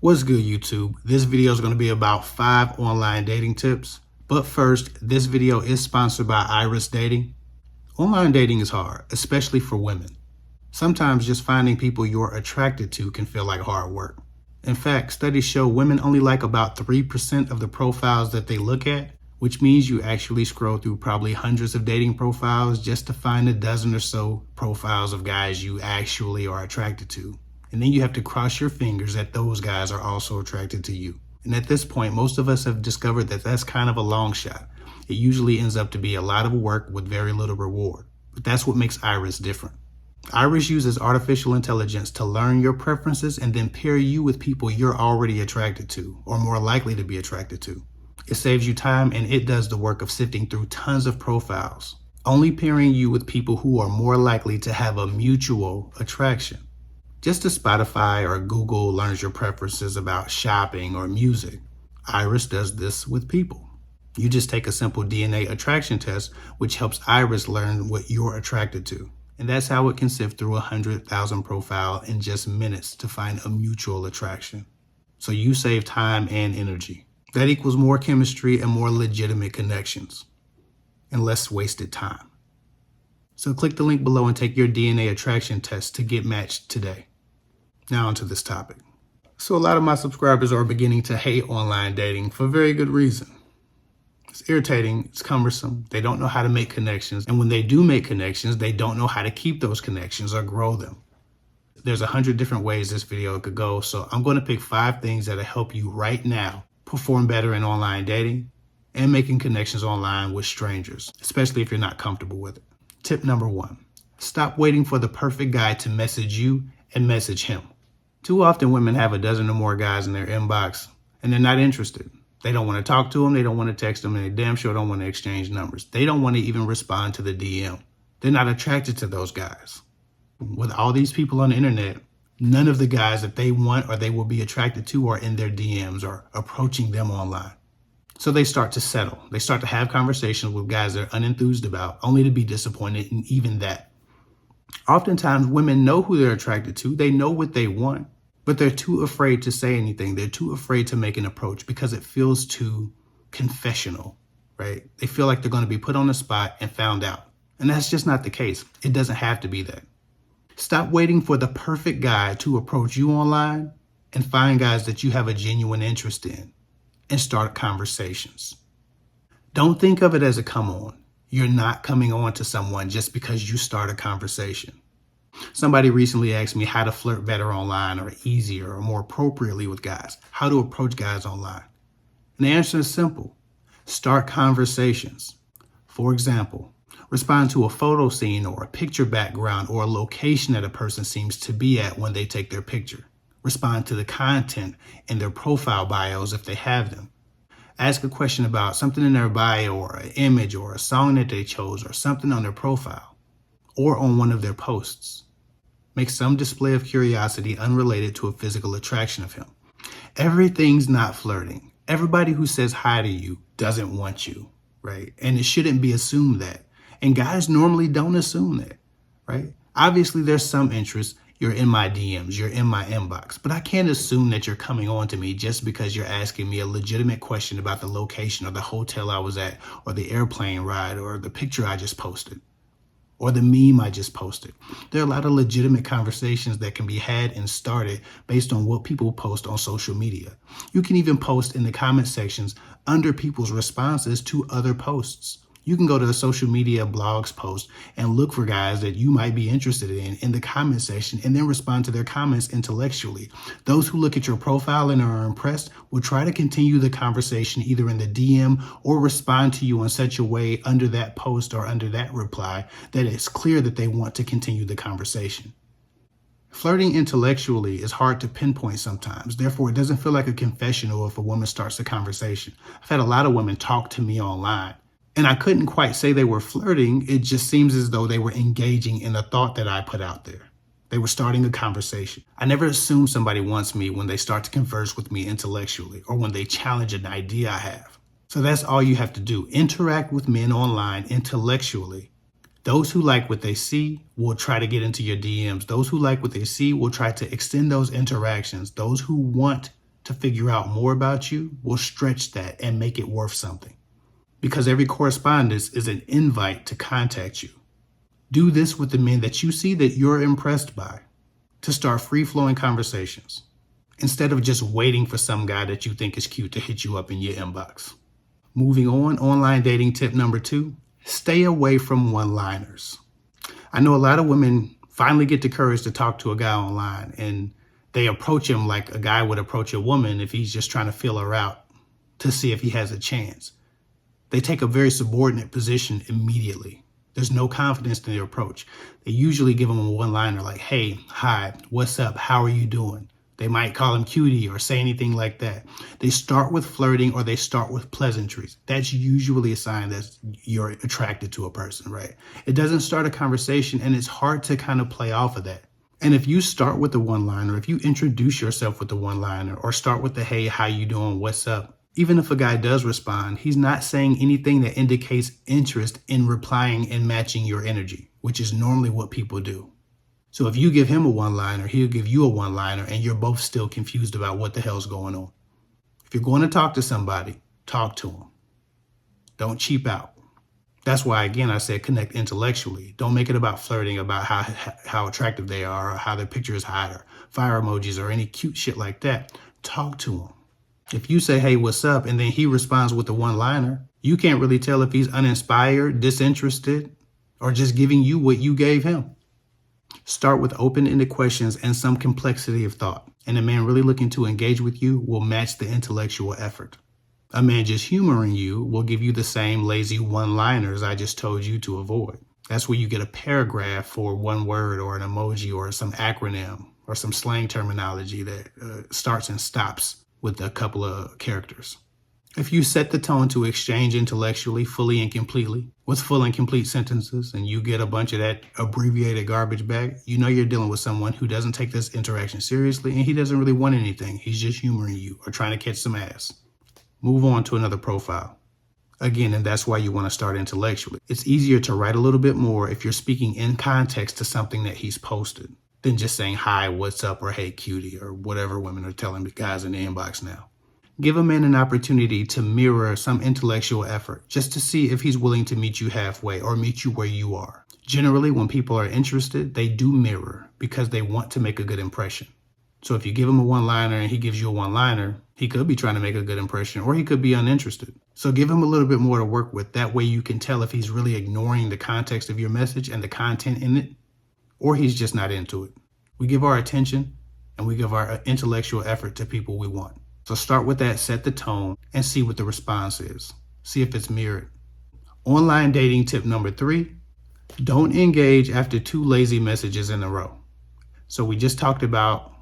What's good, YouTube? This video is going to be about 5 online dating tips. But first, this video is sponsored by Iris Dating. Online dating is hard, especially for women. Sometimes just finding people you're attracted to can feel like hard work. In fact, studies show women only like about 3% of the profiles that they look at, which means you actually scroll through probably hundreds of dating profiles just to find a dozen or so profiles of guys you actually are attracted to. And then you have to cross your fingers that those guys are also attracted to you. And at this point, most of us have discovered that that's kind of a long shot. It usually ends up to be a lot of work with very little reward. But that's what makes Iris different. Iris uses artificial intelligence to learn your preferences and then pair you with people you're already attracted to or more likely to be attracted to. It saves you time and it does the work of sifting through tons of profiles, only pairing you with people who are more likely to have a mutual attraction. Just as Spotify or Google learns your preferences about shopping or music, Iris does this with people. You just take a simple DNA attraction test, which helps Iris learn what you're attracted to. And that's how it can sift through 100,000 profiles in just minutes to find a mutual attraction. So you save time and energy. That equals more chemistry and more legitimate connections and less wasted time. So click the link below and take your DNA attraction test to get matched today. Now onto this topic. So a lot of my subscribers are beginning to hate online dating for very good reason. It's irritating, it's cumbersome, they don't know how to make connections, and when they do make connections, they don't know how to keep those connections or grow them. There's 100 different ways this video could go, so I'm going to pick 5 things that'll help you right now perform better in online dating and making connections online with strangers, especially if you're not comfortable with it. Tip number 1, stop waiting for the perfect guy to message you and message him. Too often women have a dozen or more guys in their inbox and they're not interested. They don't want to talk to them, they don't want to text them, and they damn sure don't want to exchange numbers. They don't want to even respond to the DM. They're not attracted to those guys. With all these people on the internet, none of the guys that they want or they will be attracted to are in their DMs or approaching them online. So they start to settle. They start to have conversations with guys they're unenthused about, only to be disappointed in even that. Oftentimes, women know who they're attracted to. They know what they want, but they're too afraid to say anything. They're too afraid to make an approach because it feels too confessional, right? They feel like they're going to be put on the spot and found out. And that's just not the case. It doesn't have to be that. Stop waiting for the perfect guy to approach you online and find guys that you have a genuine interest in and start conversations. Don't think of it as a come on. You're not coming on to someone just because you start a conversation. Somebody recently asked me how to flirt better online or easier or more appropriately with guys, how to approach guys online. And the answer is simple. Start conversations. For example, respond to a photo scene or a picture background or a location that a person seems to be at when they take their picture. Respond to the content in their profile bios if they have them. Ask a question about something in their bio or an image or a song that they chose or something on their profile or on one of their posts. Make some display of curiosity unrelated to a physical attraction of him. Everything's not flirting. Everybody who says hi to you doesn't want you, right? And it shouldn't be assumed that. And guys normally don't assume that, right? Obviously, there's some interest. You're in my DMs, you're in my inbox, but I can't assume that you're coming on to me just because you're asking me a legitimate question about the location or the hotel I was at or the airplane ride or the picture I just posted or the meme I just posted. There are a lot of legitimate conversations that can be had and started based on what people post on social media. You can even post in the comment sections under people's responses to other posts. You can go to the social media blogs post and look for guys that you might be interested in the comment section and then respond to their comments intellectually. Those who look at your profile and are impressed will try to continue the conversation either in the DM or respond to you in such a way under that post or under that reply that it's clear that they want to continue the conversation. Flirting intellectually is hard to pinpoint sometimes. Therefore, it doesn't feel like a confessional if a woman starts a conversation. I've had a lot of women talk to me online. And I couldn't quite say they were flirting. It just seems as though they were engaging in a thought that I put out there. They were starting a conversation. I never assume somebody wants me when they start to converse with me intellectually or when they challenge an idea I have. So that's all you have to do. Interact with men online intellectually. Those who like what they see will try to get into your DMs. Those who like what they see will try to extend those interactions. Those who want to figure out more about you will stretch that and make it worth something. Because every correspondence is an invite to contact you. Do this with the men that you see that you're impressed by, to start free-flowing conversations, instead of just waiting for some guy that you think is cute to hit you up in your inbox. Moving on, online dating tip number 2, stay away from one-liners. I know a lot of women finally get the courage to talk to a guy online, and they approach him like a guy would approach a woman if he's just trying to feel her out to see if he has a chance. They take a very subordinate position immediately. There's no confidence in their approach. They usually give them a one-liner like, hey, hi, what's up, how are you doing? They might call him cutie or say anything like that. They start with flirting or they start with pleasantries. That's usually a sign that you're attracted to a person, right? It doesn't start a conversation, and it's hard to kind of play off of that. And if you start with the one-liner, if you introduce yourself with the one-liner or start with the, hey, how you doing, what's up? Even if a guy does respond, he's not saying anything that indicates interest in replying and matching your energy, which is normally what people do. So if you give him a one-liner, he'll give you a one-liner, and you're both still confused about what the hell's going on. If you're going to talk to somebody, talk to them. Don't cheap out. That's why, again, I said connect intellectually. Don't make it about flirting, about how attractive they are, or how their picture is hot, or fire emojis, or any cute shit like that. Talk to them. If you say, hey, what's up, and then he responds with a one-liner, you can't really tell if he's uninspired, disinterested, or just giving you what you gave him. Start with open-ended questions and some complexity of thought, and a man really looking to engage with you will match the intellectual effort. A man just humoring you will give you the same lazy one-liners I just told you to avoid. That's where you get a paragraph for one word or an emoji or some acronym or some slang terminology that starts and stops with a couple of characters. If you set the tone to exchange intellectually, fully and completely, with full and complete sentences, and you get a bunch of that abbreviated garbage back, you know you're dealing with someone who doesn't take this interaction seriously, and he doesn't really want anything. He's just humoring you or trying to catch some ass. Move on to another profile. Again, and that's why you want to start intellectually. It's easier to write a little bit more if you're speaking in context to something that he's posted than just saying, hi, what's up, or hey, cutie, or whatever women are telling the guys in the inbox now. Give a man an opportunity to mirror some intellectual effort just to see if he's willing to meet you halfway or meet you where you are. Generally, when people are interested, they do mirror because they want to make a good impression. So if you give him a one-liner and he gives you a one-liner, he could be trying to make a good impression or he could be uninterested. So give him a little bit more to work with. That way you can tell if he's really ignoring the context of your message and the content in it, or he's just not into it. We give our attention and we give our intellectual effort to people we want. So start with that, set the tone, and see what the response is. See if it's mirrored. Online dating tip number 3, don't engage after 2 lazy messages in a row. So we just talked about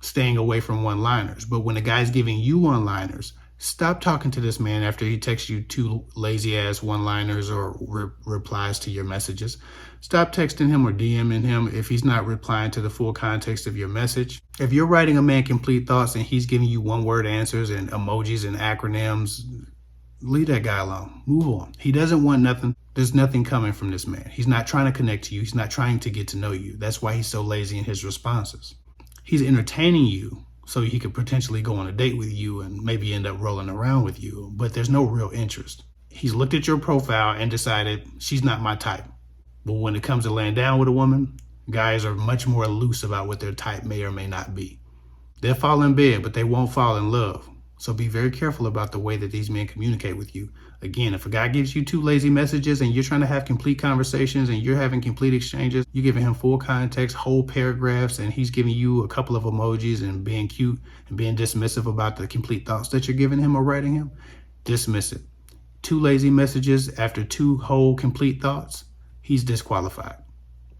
staying away from one-liners, but when a guy's giving you one-liners, stop talking to this man after he texts you 2 lazy-ass one-liners or replies to your messages. Stop texting him or DMing him if he's not replying to the full context of your message. If you're writing a man complete thoughts and he's giving you one-word answers and emojis and acronyms, leave that guy alone. Move on. He doesn't want nothing. There's nothing coming from this man. He's not trying to connect to you. He's not trying to get to know you. That's why he's so lazy in his responses. He's entertaining you so he could potentially go on a date with you and maybe end up rolling around with you, but there's no real interest. He's looked at your profile and decided she's not my type. But when it comes to laying down with a woman, guys are much more loose about what their type may or may not be. They'll fall in bed, but they won't fall in love. So be very careful about the way that these men communicate with you. Again, if a guy gives you 2 lazy messages and you're trying to have complete conversations and you're having complete exchanges, you're giving him full context, whole paragraphs, and he's giving you a couple of emojis and being cute and being dismissive about the complete thoughts that you're giving him or writing him, dismiss it. 2 lazy messages after 2 whole complete thoughts, he's disqualified.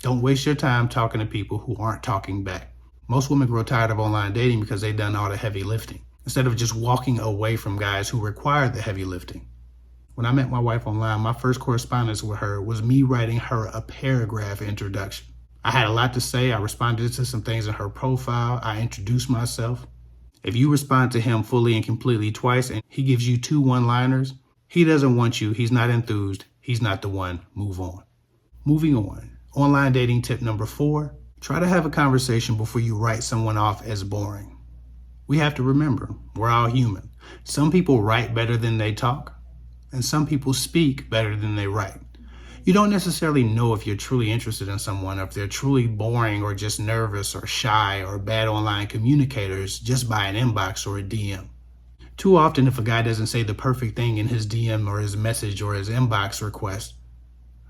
Don't waste your time talking to people who aren't talking back. Most women grow tired of online dating because they've done all the heavy lifting, instead of just walking away from guys who require the heavy lifting. When I met my wife online, my first correspondence with her was me writing her a paragraph introduction. I had a lot to say. I responded to some things in her profile. I introduced myself. If you respond to him fully and completely twice and he gives you 2 one-liners, he doesn't want you. He's not enthused. He's not the one. Move on. Moving on. Online dating tip number 4, try to have a conversation before you write someone off as boring. We have to remember, we're all human. Some people write better than they talk, and some people speak better than they write. You don't necessarily know if you're truly interested in someone, or if they're truly boring or just nervous or shy or bad online communicators just by an inbox or a DM. Too often, if a guy doesn't say the perfect thing in his DM or his message or his inbox request,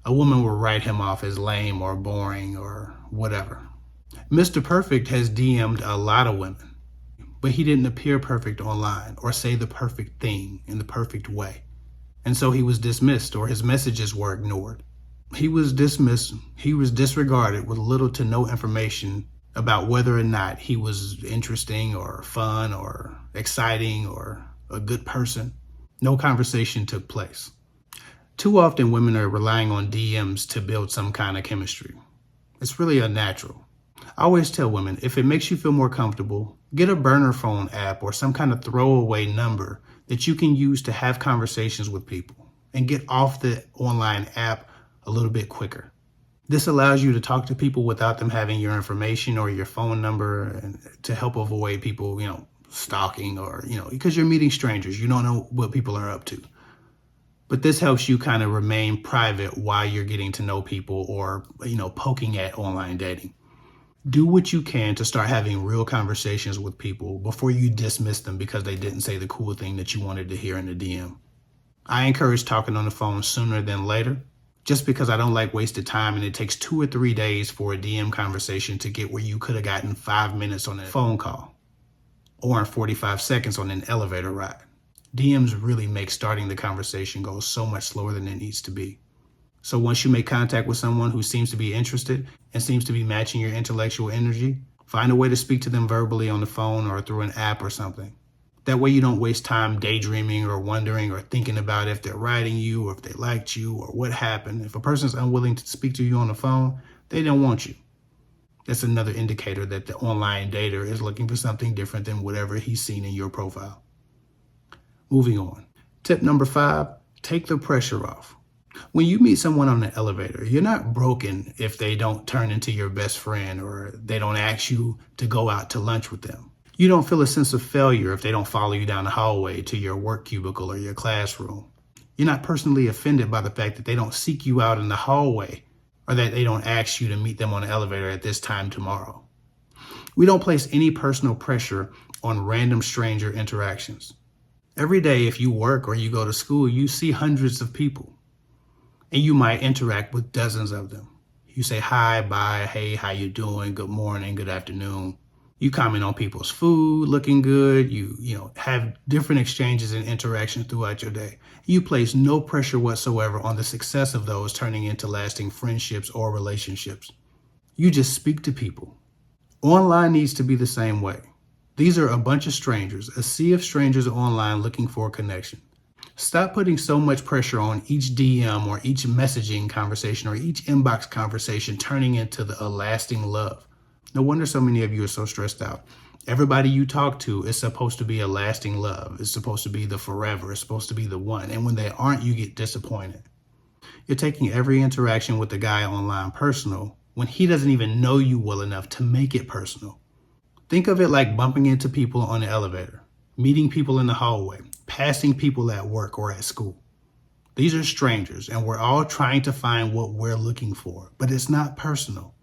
a woman will write him off as lame or boring or whatever. Mr. Perfect has DM'd a lot of women, but he didn't appear perfect online or say the perfect thing in the perfect way. And so he was dismissed, or his messages were ignored. He was dismissed, he was disregarded with little to no information about whether or not he was interesting or fun or exciting or a good person. No conversation took place. Too often women are relying on DMs to build some kind of chemistry. It's really unnatural. I always tell women, if it makes you feel more comfortable, get a burner phone app or some kind of throwaway number that you can use to have conversations with people and get off the online app a little bit quicker. This allows you to talk to people without them having your information or your phone number, and to help avoid people, stalking or, because you're meeting strangers. You don't know what people are up to. But this helps you kind of remain private while you're getting to know people or, poking at online dating. Do what you can to start having real conversations with people before you dismiss them because they didn't say the cool thing that you wanted to hear in the DM. I encourage talking on the phone sooner than later, just because I don't like wasted time, and it takes 2 or 3 days for a DM conversation to get where you could have gotten 5 minutes on a phone call or in 45 seconds on an elevator ride. DMs really make starting the conversation go so much slower than it needs to be. So once you make contact with someone who seems to be interested and seems to be matching your intellectual energy, find a way to speak to them verbally on the phone or through an app or something. That way you don't waste time daydreaming or wondering or thinking about if they're writing you or if they liked you or what happened. If a person's unwilling to speak to you on the phone, they don't want you. That's another indicator that the online dater is looking for something different than whatever he's seen in your profile. Moving on. Tip number 5, take the pressure off. When you meet someone on the elevator, you're not broken if they don't turn into your best friend or they don't ask you to go out to lunch with them. You don't feel a sense of failure if they don't follow you down the hallway to your work cubicle or your classroom. You're not personally offended by the fact that they don't seek you out in the hallway or that they don't ask you to meet them on the elevator at this time tomorrow. We don't place any personal pressure on random stranger interactions. Every day, if you work or you go to school, you see hundreds of people, and you might interact with dozens of them. You say hi, bye, hey, how you doing? Good morning, good afternoon. You comment on people's food, looking good. You have different exchanges and interactions throughout your day. You place no pressure whatsoever on the success of those turning into lasting friendships or relationships. You just speak to people. Online needs to be the same way. These are a bunch of strangers, a sea of strangers online looking for a connection. Stop putting so much pressure on each DM or each messaging conversation or each inbox conversation turning into a lasting love. No wonder so many of you are so stressed out. Everybody you talk to is supposed to be a lasting love. It's supposed to be the forever. It's supposed to be the one. And when they aren't, you get disappointed. You're taking every interaction with the guy online personal when he doesn't even know you well enough to make it personal. Think of it like bumping into people on the elevator, meeting people in the hallway, passing people at work or at school. These are strangers, and we're all trying to find what we're looking for, but it's not personal.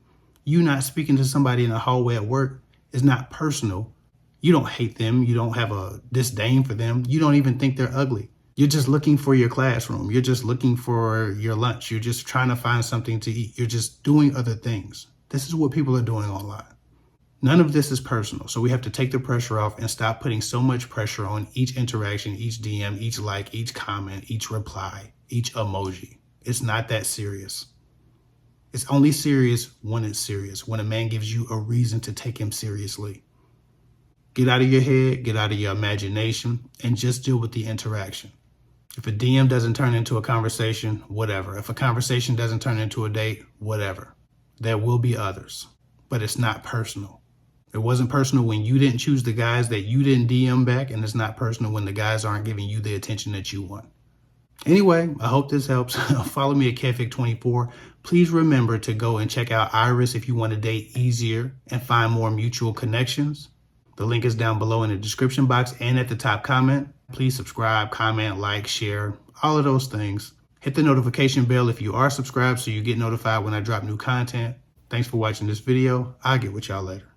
You not speaking to somebody in the hallway at work is not personal. You don't hate them. You don't have a disdain for them. You don't even think they're ugly. You're just looking for your classroom. You're just looking for your lunch. You're just trying to find something to eat. You're just doing other things. This is what people are doing online. None of this is personal, so we have to take the pressure off and stop putting so much pressure on each interaction, each DM, each like, each comment, each reply, each emoji. It's not that serious. It's only serious, when a man gives you a reason to take him seriously. Get out of your head, get out of your imagination, and just deal with the interaction. If a DM doesn't turn into a conversation, whatever. If a conversation doesn't turn into a date, whatever. There will be others, but it's not personal. It wasn't personal when you didn't choose the guys that you didn't DM back, and it's not personal when the guys aren't giving you the attention that you want. Anyway, I hope this helps. Follow me at KFIC24. Please remember to go and check out Iris if you want to date easier and find more mutual connections. The link is down below in the description box and at the top comment. Please subscribe, comment, like, share, all of those things. Hit the notification bell if you are subscribed so you get notified when I drop new content. Thanks for watching this video. I'll get with y'all later.